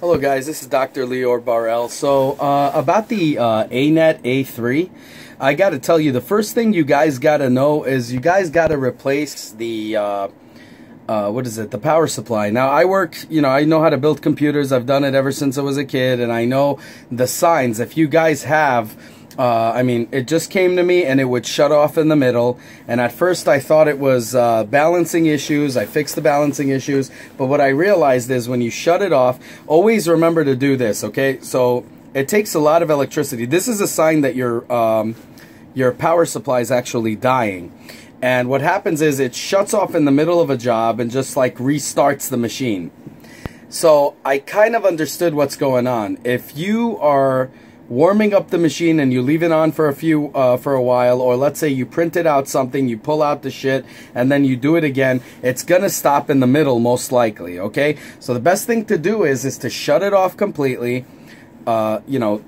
Hello guys, this is Dr. Lior Barel. So about the Anet A3, I got to tell you, the first thing you guys got to know is you guys got to replace the the power supply. Now I know how to build computers. I've done it ever since I was a kid, and I know the signs. If you guys have it just came to me and it would shut off in the middle, and at first I thought it was balancing issues. I fixed the balancing issues, but what I realized is when you shut it off, always remember to do this, okay? So it takes a lot of electricity. This is a sign that your power supply is actually dying. And what happens is it shuts off in the middle of a job and just like restarts the machine. So I kind of understood what's going on. If you are warming up the machine and you leave it on for a while, or let's say you printed out something, you pull out the shit and then you do it again, it's gonna stop in the middle most likely, okay? So the best thing to do is to shut it off completely, balance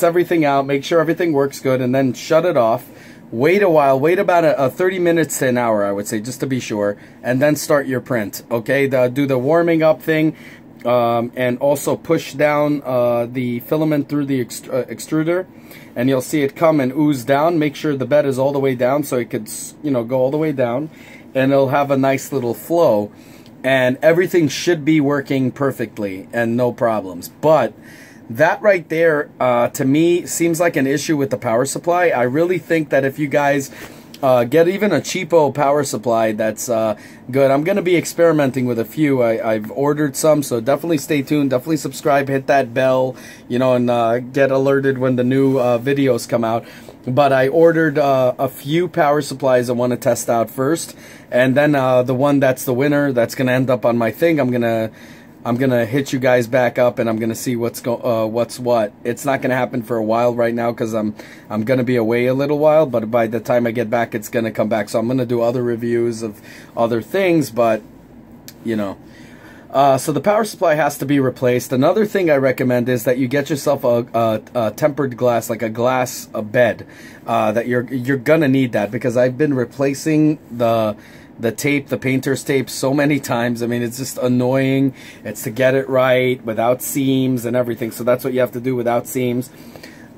everything out, make sure everything works good, and then shut it off. Wait a while, wait about 30 minutes to an hour, I would say, just to be sure, and then start your print, okay? Do the warming up thing, and also push down the filament through the extruder, and you'll see it come and ooze down. Make sure the bed is all the way down so it could, go all the way down, and it'll have a nice little flow, and everything should be working perfectly and no problems. But that right there, to me, seems like an issue with the power supply. I really think that if you guys get even a cheapo power supply that's good. I'm going to be experimenting with a few. I've ordered some, so definitely stay tuned. Definitely subscribe, hit that bell, and get alerted when the new videos come out. But I ordered a few power supplies I want to test out first, and then the one that's the winner, that's going to end up on my thing, I'm gonna hit you guys back up, and I'm gonna see what's what. It's not gonna happen for a while right now because I'm gonna be away a little while, but by the time I get back, it's gonna come back. So I'm gonna do other reviews of other things, but so the power supply has to be replaced. Another thing I recommend is that you get yourself a tempered glass, like a bed. That you're gonna need that, because I've been replacing the tape, the painter's tape, so many times. I mean, it's just annoying. It's to get it right without seams and everything. So that's what you have to do, without seams.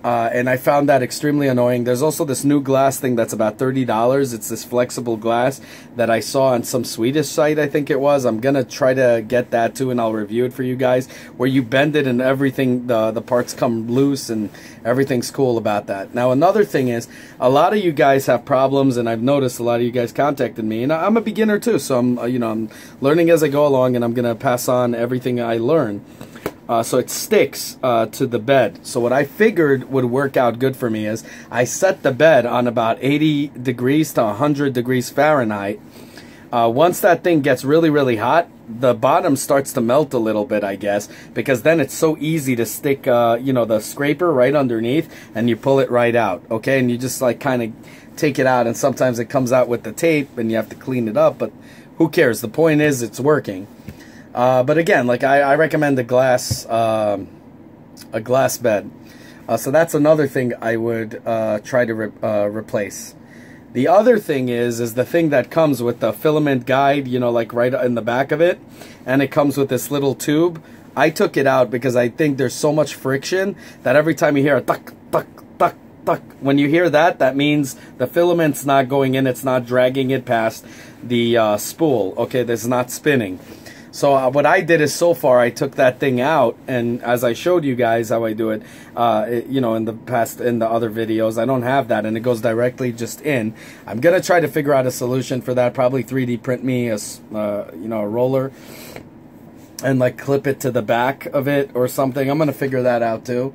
And I found that extremely annoying. There's also this new glass thing that's about $30. It's this flexible glass that I saw on some Swedish site, I think it was. I'm gonna try to get that too, and I'll review it for you guys, where you bend it and everything, the parts come loose, and everything's cool about that. Now another thing is, a lot of you guys have problems, and I've noticed a lot of you guys contacted me, and I'm a beginner too, so I'm learning as I go along, and I'm gonna pass on everything I learn. So it sticks to the bed. So what I figured would work out good for me is I set the bed on about 80 degrees to 100 degrees Fahrenheit. Once that thing gets really, really hot, the bottom starts to melt a little bit, I guess, because then it's so easy to stick, the scraper right underneath, and you pull it right out, okay? And you just like kind of take it out, and sometimes it comes out with the tape, and you have to clean it up, but who cares? The point is it's working. But again, like I recommend a glass bed. So that's another thing I would try to replace. The other thing is the thing that comes with the filament guide, like right in the back of it, and it comes with this little tube. I took it out because I think there's so much friction that every time you hear a tuck, tuck, tuck, tuck, when you hear that, that means the filament's not going in, it's not dragging it past the spool. Okay, there's not spinning. So what I did is, so far, I took that thing out, and as I showed you guys how I do it, in the other videos, I don't have that, and it goes directly just in. I'm gonna try to figure out a solution for that. Probably 3D print me a roller, and like clip it to the back of it or something. I'm gonna figure that out too.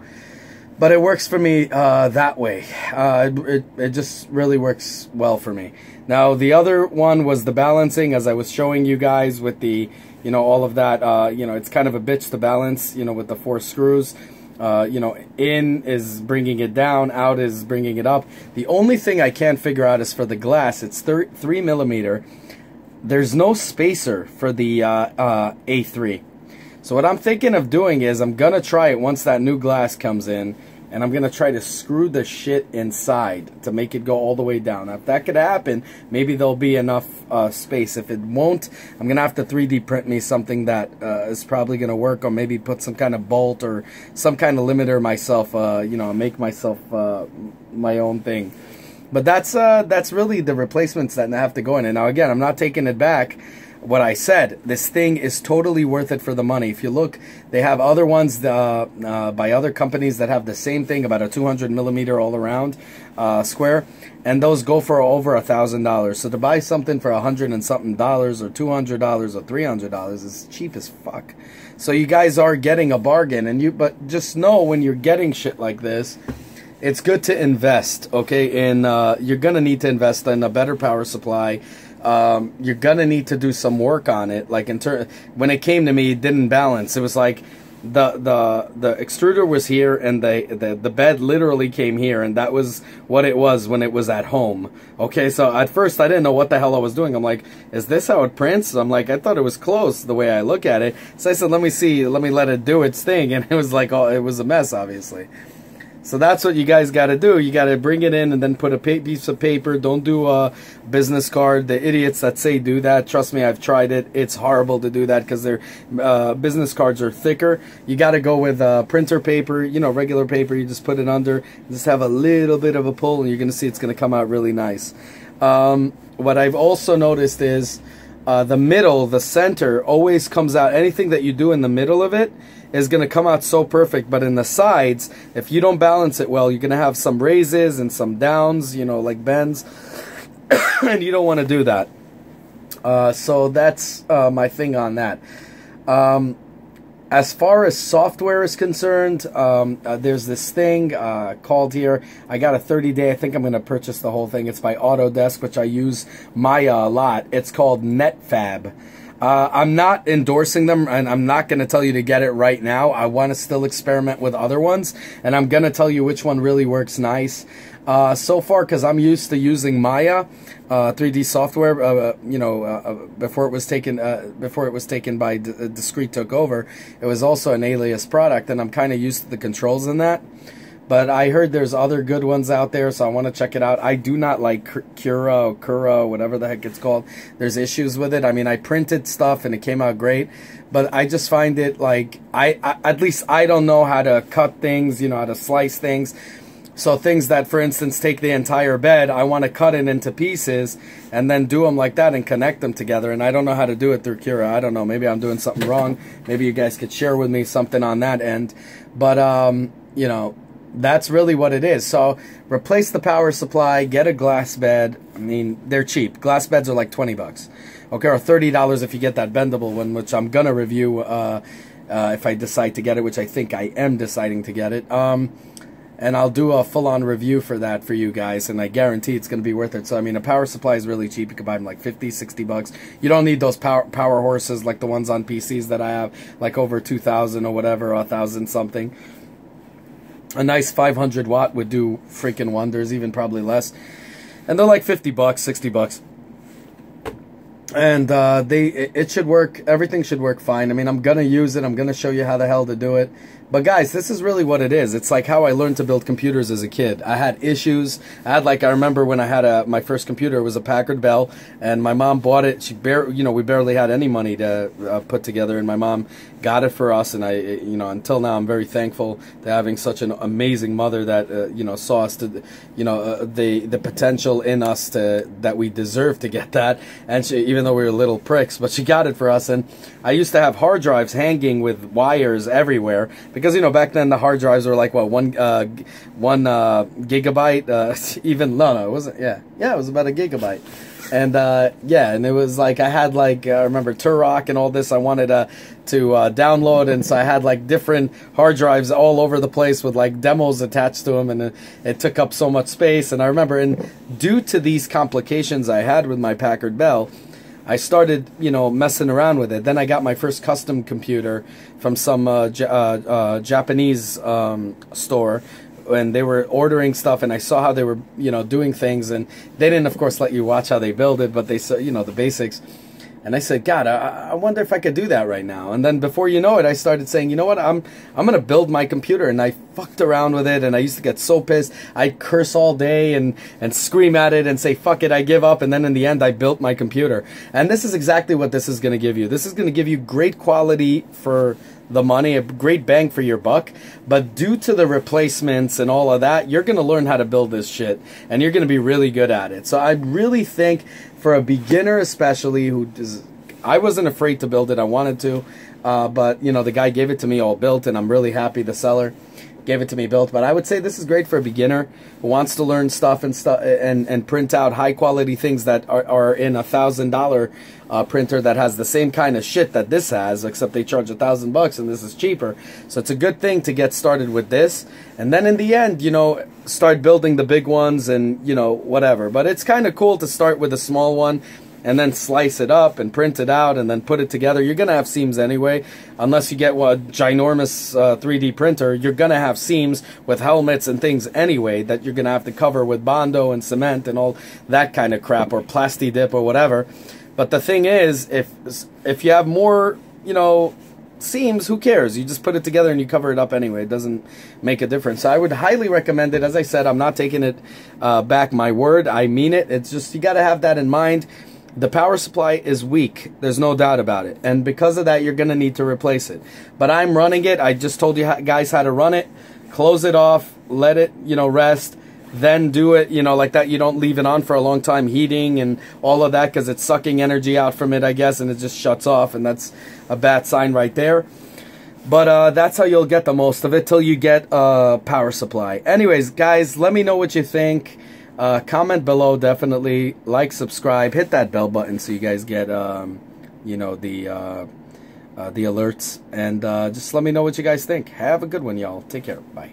But it works for me that way. It just really works well for me. Now the other one was the balancing, as I was showing you guys with the all of that. It's kind of a bitch to balance, with the 4 screws. In is bringing it down, out is bringing it up. The only thing I can't figure out is for the glass. It's 3 millimeter. There's no spacer for the A3. So what I'm thinking of doing is I'm gonna try it once that new glass comes in, and I'm gonna try to screw the shit inside to make it go all the way down. Now, if that could happen, maybe there'll be enough space. If it won't, I'm gonna have to 3D print me something that is probably gonna work, or maybe put some kind of bolt or some kind of limiter myself, you know, make myself my own thing. But that's really the replacements that have to go in. And now again, I'm not taking it back. What I said, this thing is totally worth it for the money. If you look, they have other ones by other companies that have the same thing, about a 200 millimeter all around square, and those go for over $1,000. So to buy something for $100 and something dollars, or $200 or $300 is cheap as fuck. So you guys are getting a bargain, but just know when you're getting shit like this, it's good to invest, okay? And you're gonna need to invest in a better power supply. You're gonna need to do some work on it. Like when it came to me, it didn't balance. It was like the extruder was here, and the bed literally came here, and that was what it was when it was at home. Okay, so at first I didn't know what the hell I was doing. I'm like, is this how it prints? I'm like, I thought it was close the way I look at it. So I said, let me let it do its thing, and it was like, oh, it was a mess, obviously. So that's what you guys got to do. You got to bring it in and then put a piece of paper. Don't do a business card. The idiots that say do that, trust me, I've tried it. It's horrible to do that because their business cards are thicker. You got to go with printer paper, you know, regular paper. You just put it under, just have a little bit of a pull, and you're going to see it's going to come out really nice. What I've also noticed is the middle, the center, always comes out. Anything that you do in the middle of it is going to come out so perfect, but in the sides, if you don't balance it well, you're going to have some raises and some downs, you know, like bends, and you don't want to do that. So that's my thing on that. As far as software is concerned, there's this thing called here. I got a 30-day. I think I'm going to purchase the whole thing. It's by Autodesk, which I use Maya a lot. It's called NetFab. I'm not endorsing them, and I'm not going to tell you to get it right now. I want to still experiment with other ones, and I'm going to tell you which one really works nice. So far, because I'm used to using Maya 3D software, you know, before it was taken by Discrete took over, it was also an Alias product, and I'm kind of used to the controls in that. But I heard there's other good ones out there, so I want to check it out. I do not like Cura, whatever the heck it's called. There's issues with it. I mean, I printed stuff and it came out great, but I just find it like, at least I don't know how to cut things, you know, how to slice things. So things that, for instance, take the entire bed, I want to cut it into pieces and then do them like that and connect them together. And I don't know how to do it through Cura. I don't know. Maybe I'm doing something wrong. Maybe you guys could share with me something on that end. But, you know, that's really what it is. So replace the power supply, get a glass bed. I mean, they're cheap. Glass beds are like 20 bucks. Okay, or $30 if you get that bendable one, which I'm going to review if I decide to get it, which I think I am deciding to get it. And I'll do a full-on review for that for you guys, and I guarantee it's going to be worth it. So, I mean, a power supply is really cheap. You can buy them like 50, 60 bucks. You don't need those power horses like the ones on PCs that I have, like over 2,000 or whatever, 1,000 something. A nice 500 watt would do freaking wonders, even probably less. And they're like 50 bucks, 60 bucks. And it should work. Everything should work fine. I mean, I'm going to use it. I'm going to show you how the hell to do it. But guys, this is really what it is. It's like how I learned to build computers as a kid. I had issues. I remember when I had my first computer, it was a Packard Bell, and my mom bought it. We barely had any money to put together, and my mom got it for us. And until now, I'm very thankful to having such an amazing mother that saw us to, the potential in us that we deserve to get that. And even though we were little pricks, but she got it for us. And I used to have hard drives hanging with wires everywhere. Because, back then the hard drives were like, what, one gigabyte? No, it wasn't, yeah, it was about a gigabyte. And, and it was like, I had like, I remember Turok and all this I wanted to download, and so I had like different hard drives all over the place with like demos attached to them, and it took up so much space. And I remember, due to these complications I had with my Packard Bell, I started, messing around with it. Then I got my first custom computer from some Japanese store, and they were ordering stuff, and I saw how they were, doing things, and they didn't, of course, let you watch how they build it, but they saw, the basics. And I said, God, I wonder if I could do that right now. And then before you know it, I started saying, you know what, I'm going to build my computer. And I fucked around with it, and I used to get so pissed. I'd curse all day and scream at it and say, fuck it, I give up. And then in the end, I built my computer. And this is exactly what this is going to give you. This is going to give you great quality for the money, a great bang for your buck. But due to the replacements and all of that, you're going to learn how to build this shit, and you're going to be really good at it. So I really think for a beginner especially, I wasn't afraid to build it. I wanted to, but you know, the guy gave it to me all built, and I'm really happy. The seller gave it to me built. But I would say this is great for a beginner who wants to learn stuff and print out high quality things that are in $1,000 printer that has the same kind of shit that this has, except they charge $1,000 and this is cheaper. So it's a good thing to get started with this, and then in the end, you know, start building the big ones and, you know, whatever. But it's kind of cool to start with a small one and then slice it up and print it out and then put it together. You're going to have seams anyway. Unless you get a ginormous 3D printer, you're going to have seams with helmets and things anyway that you're going to have to cover with Bondo and cement and all that kind of crap, or Plasti-Dip or whatever. But the thing is, if you have more, you know, seams, who cares? You just put it together and you cover it up anyway. It doesn't make a difference. So I would highly recommend it. As I said, I'm not taking it back my word. I mean it. It's just, you got to have that in mind. The power supply is weak. There's no doubt about it. And because of that, you're going to need to replace it. But I'm running it. I just told you guys how to run it. Close it off. Let it, you know, rest. Then do it, you know, like that. You don't leave it on for a long time heating and all of that, because it's sucking energy out from it, I guess, and it just shuts off. And that's a bad sign right there. But that's how you'll get the most of it till you get a power supply. Anyways, guys, let me know what you think. Comment below, definitely. Like, subscribe, hit that bell button so you guys get, you know, the alerts. And just let me know what you guys think. Have a good one, y'all. Take care. Bye.